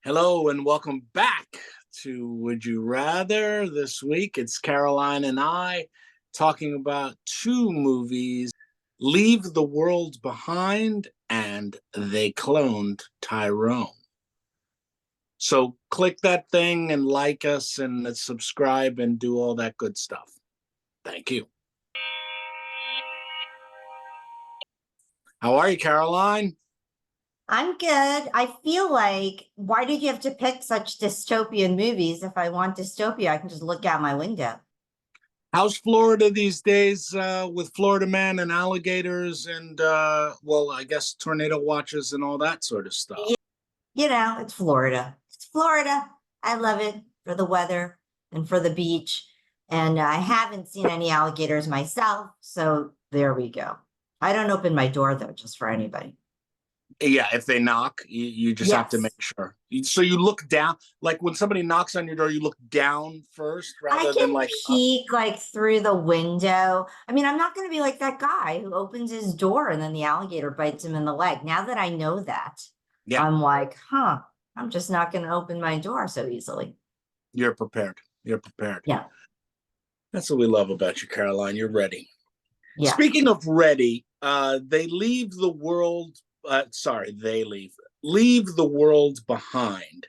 Hello and welcome back to Would You Rather. This week it's Caroline and I talking about two movies, Leave the World Behind and They Cloned Tyrone. So click that thing and like us and subscribe and do all that good stuff. Thank you. How are you, Caroline? I'm good. I feel like, why did you have to pick such dystopian movies? If I want dystopia, I can just look out my window. How's Florida these days with Florida man and alligators and, well, I guess tornado watches and all that sort of stuff? It's Florida. It's Florida. I love it for the weather and for the beach. And I haven't seen any alligators myself. So there we go. I don't open my door, though, just for anybody. Yeah, if they knock, you just have to make sure. So you look down, like when somebody knocks on your door, you look down first rather than like peek like through the window. I mean, I'm not going to be like that guy who opens his door and then the alligator bites him in the leg. Now that I know that, I'm like, I'm just not going to open my door so easily. You're prepared. You're prepared. Yeah. That's what we love about you, Caroline. You're ready. Yeah. Speaking of ready, they leave the world. Leave the world behind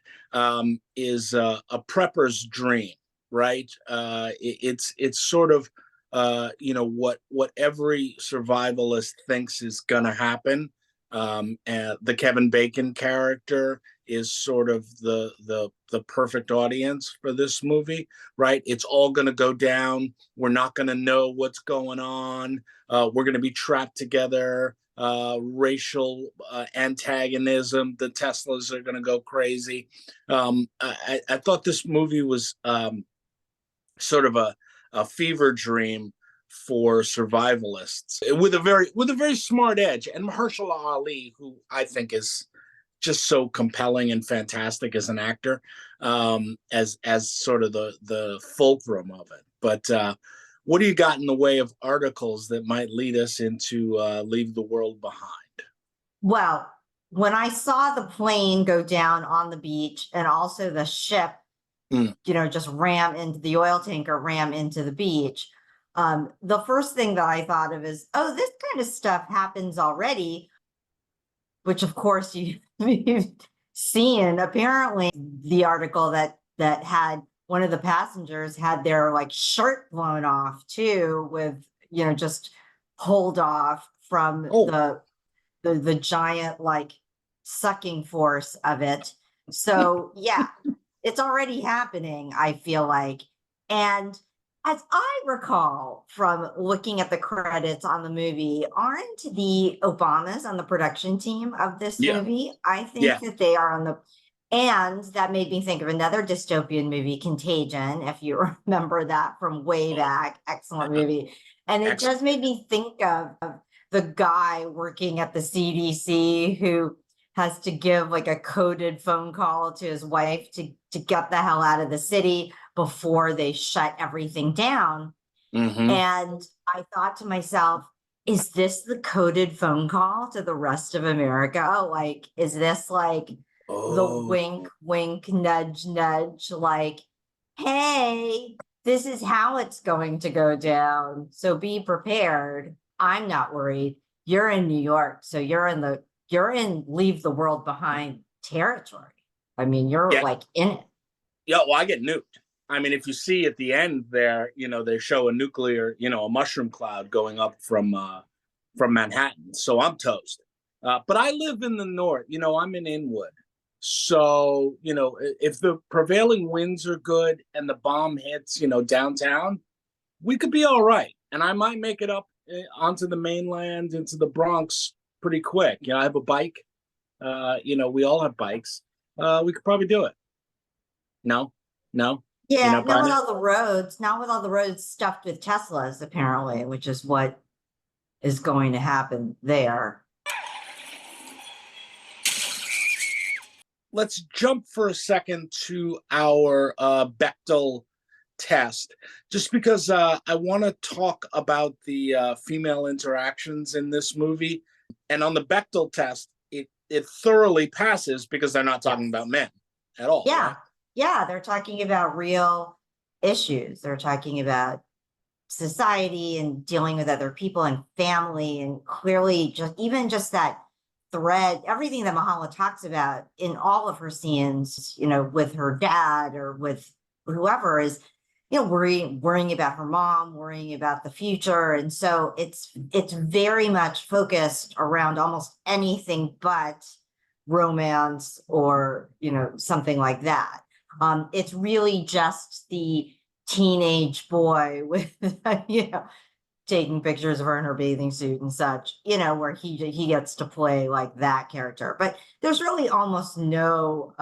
is a prepper's dream, right? It's sort of what every survivalist thinks is gonna happen. And the Kevin Bacon character is sort of the perfect audience for this movie, right? It's all gonna go down. We're not gonna know what's going on. We're gonna be trapped together. Racial antagonism. The Teslas are going to go crazy. I thought this movie was sort of a fever dream for survivalists with a very smart edge. And Mahershala Ali, who I think is just so compelling and fantastic as an actor, as sort of the fulcrum of it. But what do you got in the way of articles that might lead us into Leave the World Behind? Well, when I saw the plane go down on the beach and also the ship, just ram into the oil tanker, ram into the beach, the first thing that I thought of is, oh, this kind of stuff happens already, which of course you've seen. Apparently, the article that had one of the passengers had their like shirt blown off too, with just pulled off from the giant like sucking force of it. So yeah, it's already happening, I feel like. And as I recall from looking at the credits on the movie, aren't the Obamas on the production team of this movie? I think that they are on the. And that made me think of another dystopian movie, Contagion, if you remember that from way back. Excellent movie. And it just made me think of the guy working at the CDC who has to give like a coded phone call to his wife to get the hell out of the city before they shut everything down. And I thought to myself, is this the coded phone call to the rest of America? Like, is this like the wink, wink, nudge, nudge, like, hey, this is how it's going to go down. So be prepared. I'm not worried. You're in New York, so you're in leave the world behind territory. I mean, you're like in it. Yeah, well, I get nuked. I mean, if you see at the end there, they show a nuclear, a mushroom cloud going up from Manhattan. So I'm toast. But I live in the north. I'm in Inwood. So, if the prevailing winds are good and the bomb hits, downtown, we could be all right. And I might make it up onto the mainland, into the Bronx pretty quick. I have a bike. We all have bikes. We could probably do it. No. Yeah, not with all the roads stuffed with Teslas, apparently, which is what is going to happen there. Let's jump for a second to our Bechdel test, just because I want to talk about the female interactions in this movie. And on the Bechdel test, it thoroughly passes because they're not talking about men. at all, Yeah. right? Yeah. They're talking about real issues. They're talking about society and dealing with other people and family, and clearly just even just that thread, everything that Mahala talks about in all of her scenes, with her dad or with whoever, is worrying about her mom, worrying about the future. And so it's very much focused around almost anything but romance or something like that. It's really just the teenage boy with taking pictures of her in her bathing suit and such, where he gets to play like that character. But there's really almost no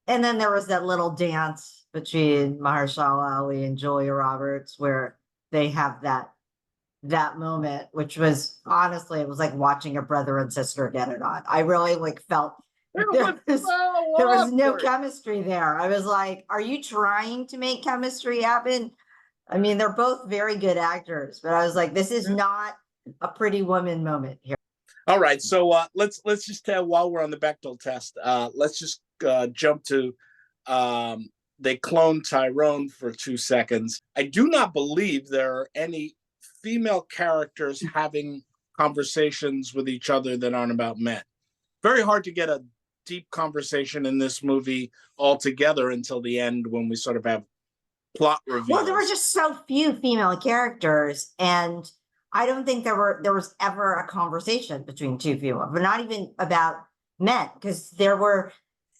and then there was that little dance between Mahershala Ali and Julia Roberts where they have that moment, which was honestly, it was like watching a brother and sister get it on. I really felt there was no chemistry there. I was like, are you trying to make chemistry happen? I mean, they're both very good actors, but I was like, this is not a Pretty Woman moment here. All right, so let's just while we're on the Bechdel test, let's just jump to They Cloned Tyrone for 2 seconds. I do not believe there are any female characters having conversations with each other that aren't about men. Very hard to get a deep conversation in this movie altogether until the end, when we sort of have plot reveals. Well, there were just so few female characters, and I don't think there was ever a conversation between two female, but not even about men, because there's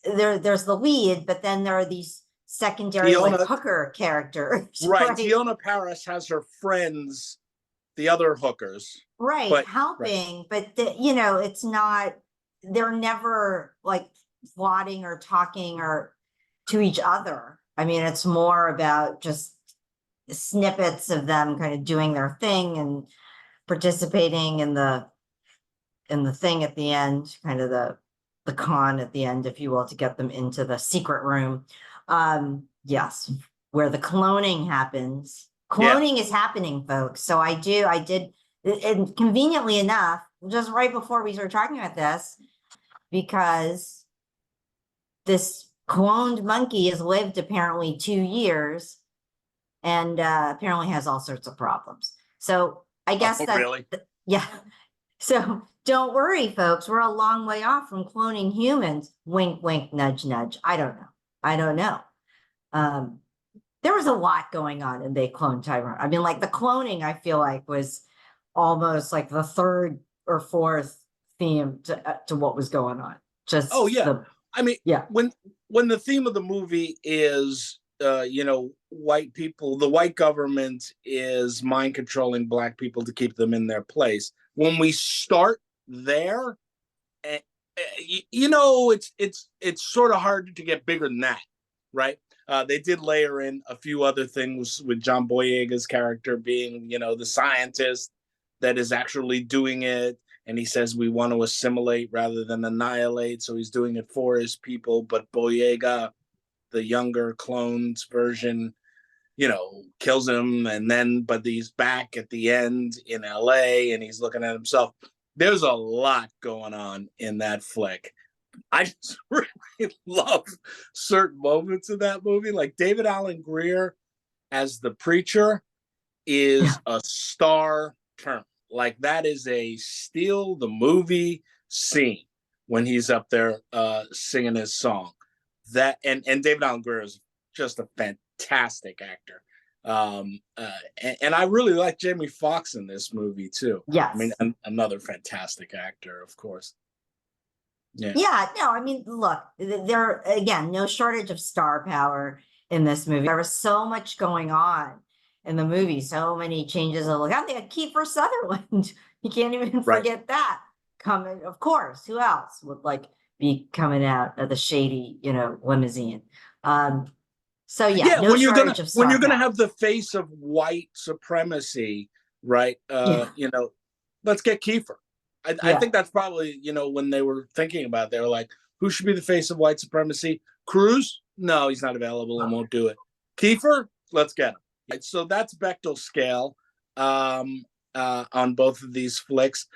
the lead, but then there are these secondary hooker characters. Right. Tiona Paris has her friends, the other hookers. Right, helping, right. But it's not, they're never plotting or talking or to each other. I mean, it's more about just snippets of them kind of doing their thing and participating in the thing at the end, kind of the con at the end, if you will, to get them into the secret room. Yes, where the cloning happens. Cloning is happening, folks. So I did, and conveniently enough, just right before we started talking about this, because this cloned monkey has lived apparently 2 years and apparently has all sorts of problems. So I guess really? Yeah. So don't worry, folks. We're a long way off from cloning humans. Wink, wink, nudge, nudge. I don't know. There was a lot going on in They Cloned Tyrone. I mean, the cloning, I feel like, was almost like the third or fourth theme to what was going on. Just I mean, when the theme of the movie is white people, the white government is mind controlling black people to keep them in their place. When we start there, it's sort of hard to get bigger than that, right? They did layer in a few other things with John Boyega's character being, the scientist that is actually doing it. And he says we want to assimilate rather than annihilate. So he's doing it for his people. But Boyega, the younger clones version, kills him. But he's back at the end in LA and he's looking at himself. There's a lot going on in that flick. I just really love certain moments of that movie. Like David Alan Grier as the preacher is a star turn. Like that is a steal the movie scene when he's up there singing his song. That and David Alan Grier is just a fantastic actor. And I really like Jamie Foxx in this movie too. Yeah, I mean, another fantastic actor, of course. Yeah. No, I mean, look, there again, no shortage of star power in this movie. There was so much going on in the movie, so many changes of look. They had Kiefer Sutherland. You can't even forget that coming. Of course, who else would be coming out of the shady, limousine? So no when you're gonna power. have the face of white supremacy, right? Let's get Kiefer. I think that's probably, when they were thinking about it, they were like, who should be the face of white supremacy? Cruz? No, he's not available and won't do it. Kiefer? Let's get him. Right, so that's Bechdel's scale on both of these flicks.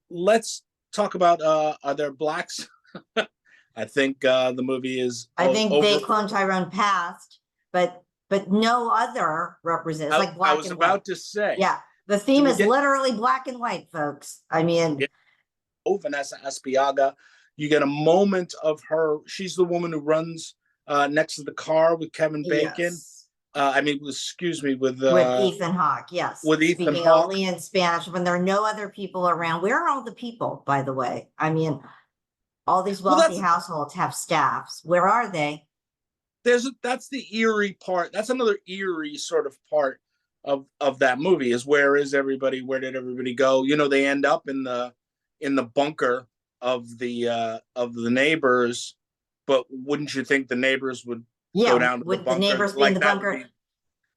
Let's talk about, are there blacks? I think the movie is I think They over. Cloned Tyrone passed, but no other represents. It's like I black was and white. about to say, Yeah, the do theme we is get literally black and white, folks. I mean, Vanessa Espiaga? You get a moment of her. She's the woman who runs next to the car with Kevin Bacon. yes, I mean, excuse me, with Ethan Hawke. Yes, with Ethan speaking Hawke. only in Spanish when there are no other people around. Where are all the people, by the way? I mean, all these Well, wealthy households have staffs. Where are they? that's the eerie part. That's another eerie sort of part of that movie is where is everybody? Where did everybody go? You know, they end up in the bunker of the neighbors, but wouldn't you think the neighbors would go Yeah, down to the would the bunker neighbors be in like the that would bunker? be?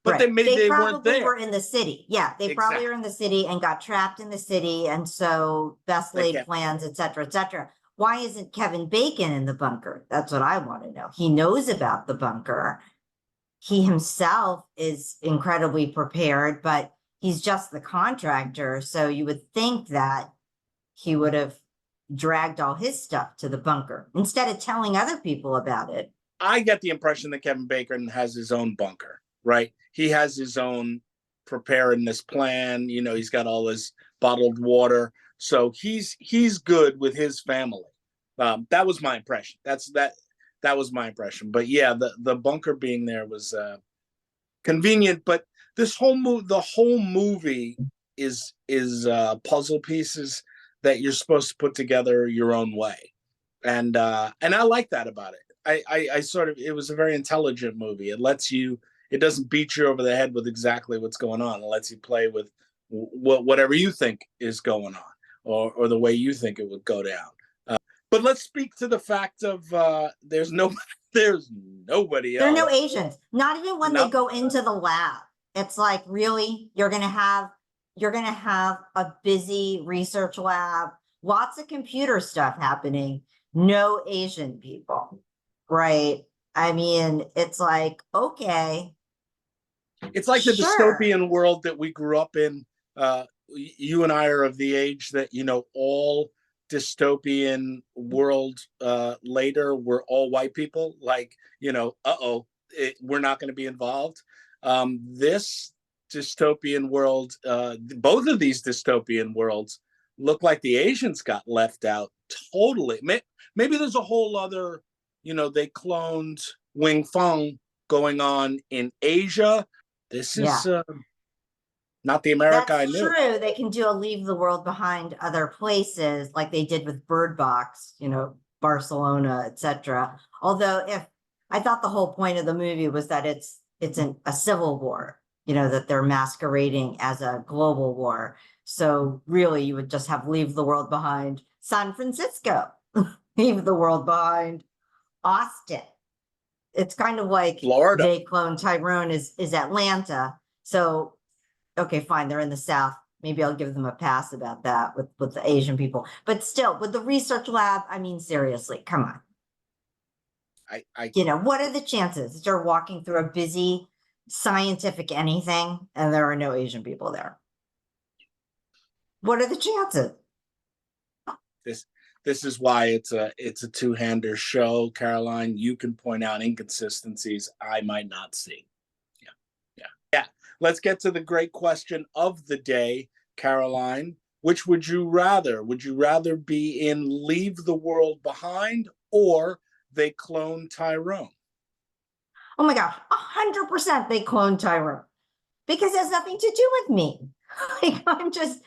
But Right. They they weren't probably were there. in the city. Yeah, they probably Exactly. were in the city and got trapped in the city. And so best They laid can't. plans, et cetera, et cetera. Why isn't Kevin Bacon in the bunker? That's what I want to know. He knows about the bunker. He himself is incredibly prepared, but he's just the contractor. So you would think that he would have dragged all his stuff to the bunker instead of telling other people about it. I get the impression that Kevin Bacon has his own bunker, right? He has his own preparedness plan. You know, he's got all his bottled water, so he's good with his family. That was my impression. That was my impression. But yeah, the bunker being there was convenient. But the whole movie is puzzle pieces that you're supposed to put together your own way, and I like that about it. I sort of it was a very intelligent movie. It doesn't beat you over the head with exactly what's going on. It lets you play with whatever you think is going on, or the way you think it would go down. But let's speak to the fact of there's no there's nobody There are no else. Asians, not even when they Not go into the lab. It's like, really, you're gonna have a busy research lab, lots of computer stuff happening, no Asian people, right? I mean, it's like, okay, it's like the sure. dystopian world that we grew up in. You and I are of the age that all dystopian world later were all white people. Like we're not going to be involved. This dystopian world, both of these dystopian worlds, look like the Asians got left out totally. Maybe there's a whole other, they cloned Wing Feng going on in Asia. This Yeah. is not the America I That's knew. true. They can do a leave the world behind other places like they did with Birdbox, Barcelona, etc. Although if I thought the whole point of the movie was that it's a civil war, that they're masquerading as a global war. So really you would just have leave the world behind San Francisco, leave the world behind Austin. It's kind of like Florida. They Cloned Tyrone is Atlanta. So okay, fine, they're in the South. Maybe I'll give them a pass about that with the Asian people. But still, with the research lab, I mean, seriously, come on. I What are the chances that you're walking through a busy scientific anything and there are no Asian people there? What are the chances? this is why it's a two-hander show, Caroline. You can point out inconsistencies I might not see. Yeah. Let's get to the great question of the day, Caroline. Which would you rather? Would you rather be in Leave the World Behind or They Cloned Tyrone? Oh my gosh, 100% They Cloned Tyrone because it has nothing to do with me. Like, I'm just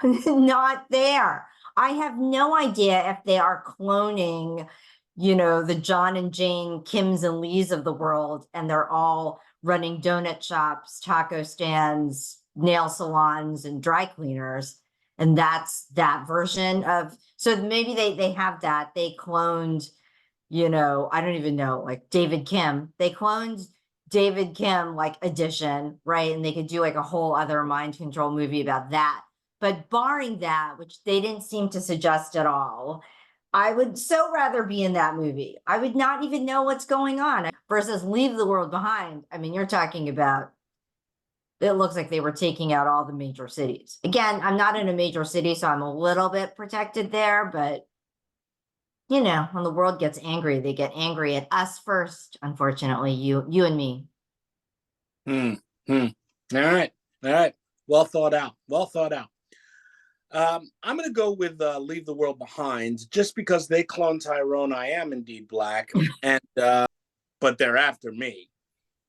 not there. I have no idea if they are cloning, the John and Jane Kims and Lees of the world, and they're all running donut shops, taco stands, nail salons, and dry cleaners. And that's that version of, so maybe they have that. They cloned, I don't even know, like David Kim. They cloned David Kim, like edition, right? And they could do like a whole other mind control movie about that. But barring that, which they didn't seem to suggest at all, I would so rather be in that movie. I would not even know what's going on versus Leave the World Behind. I mean, you're talking about, it looks like they were taking out all the major cities. Again, I'm not in a major city, so I'm a little bit protected there, but when the world gets angry, they get angry at us first. Unfortunately, you and me. Hmm. Hmm. All right. All right. Well thought out. Well thought out. I'm going to go with Leave the World Behind, just because They Cloned Tyrone. I am indeed black, and but they're after me.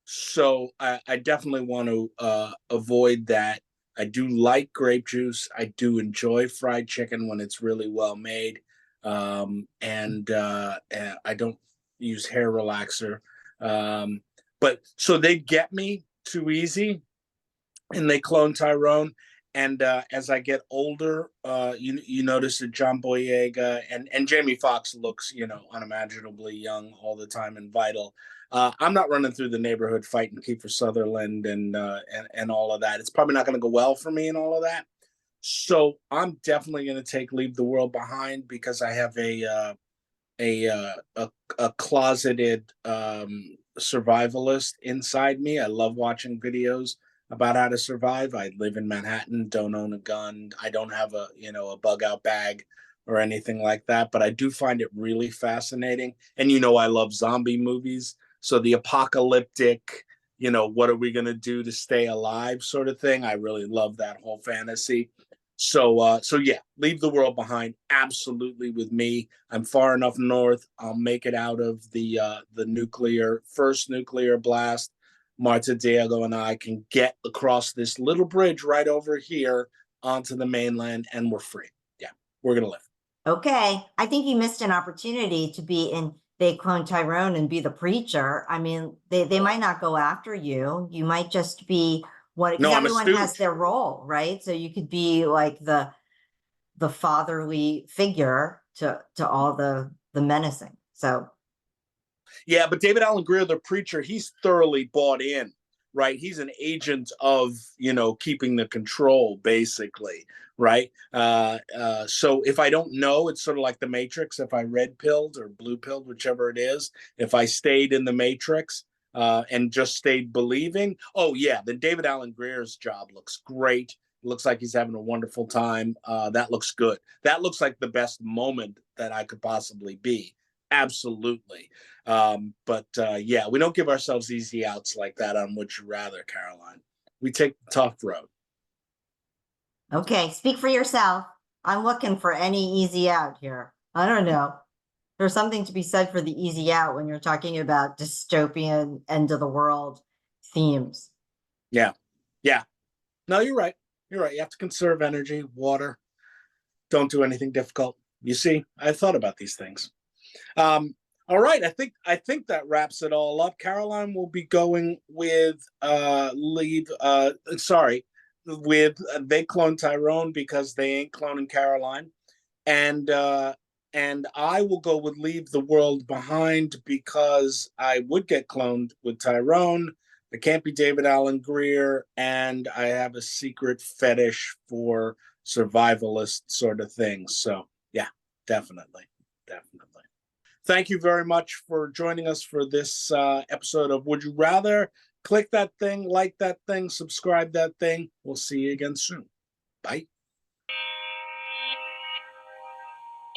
So I definitely want to avoid that. I do like grape juice. I do enjoy fried chicken when it's really well made. And I don't use hair relaxer. But so they get me too easy, and They Clone Tyrone. And as I get older, you notice that John Boyega and Jamie Foxx looks, unimaginably young all the time and vital. I'm not running through the neighborhood fighting Kiefer Sutherland and all of that. It's probably not going to go well for me and all of that. So I'm definitely going to take Leave the World Behind, because I have a closeted survivalist inside me. I love watching videos about how to survive. I live in Manhattan, don't own a gun. I don't have a bug out bag or anything like that, but I do find it really fascinating. And I love zombie movies. So the apocalyptic, what are we going to do to stay alive sort of thing. I really love that whole fantasy. So yeah, Leave the World Behind, absolutely with me. I'm far enough north. I'll make it out of the first nuclear blast. Marta Diego and I can get across this little bridge right over here onto the mainland, and we're free. Yeah, we're gonna live. Okay, I think you missed an opportunity to be in They Cloned Tyrone and be the preacher. I mean, they might not go after you. You might just be one, because No, I'm a everyone has stooge. their role, right? So you could be like the fatherly figure to all the menacing. So Yeah, but David Allen Greer, the preacher, he's thoroughly bought in, right? He's an agent of, keeping the control, basically, right? So if I don't know, it's sort of like the Matrix. If I red pilled or blue pilled, whichever it is, if I stayed in the Matrix and just stayed believing, oh yeah, then David Allen Greer's job looks great. It looks like he's having a wonderful time. That looks good. That looks like the best moment that I could possibly be. Absolutely. But yeah, we don't give ourselves easy outs like that on Would You Rather, Caroline. We take the tough road. okay, speak for yourself. I'm looking for any easy out here. I don't know. There's something to be said for the easy out when you're talking about dystopian end of the world themes. Yeah. Yeah. No, you're right. You're right. You have to conserve energy, water. Don't do anything difficult. You see, I thought about these things. All right, I think that wraps it all up. Caroline will be going with with They Clone Tyrone, because they ain't cloning Caroline, and I will go with Leave the World Behind, because I would get cloned with Tyrone. It can't be David Allen Greer, and I have a secret fetish for survivalist sort of things. So yeah, definitely, definitely. Thank you very much for joining us for this episode of Would You Rather. Click that thing, like that thing, subscribe that thing. We'll see you again soon. Bye.